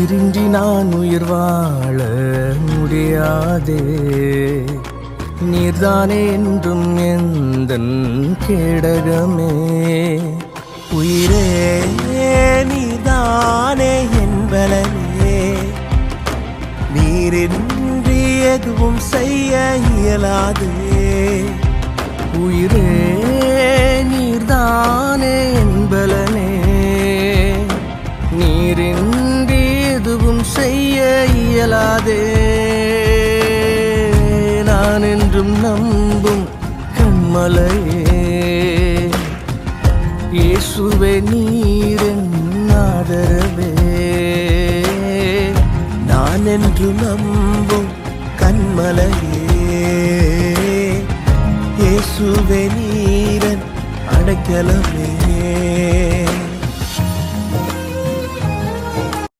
நீரின்றி நான் உயிர் வாழ முடியாதே. நீர்தானே என்றும் எந்தன் கேடகமே. உயிரே நீதானே என்பலனே. நீரின்றி எதுவும் செய்ய இயலாதே. உயிரே நீர்தானே என்பலனே. நீரின்றி எதுவும் செய்ய இயலாதே. நான் என்றும் நம்பும் கண்மலையே, இயேசுவே நீரின் ஆதரவே. நான் என்று நம்பும் கண்மலையே, இயேசுவே நீரன் அடைக்கலமே.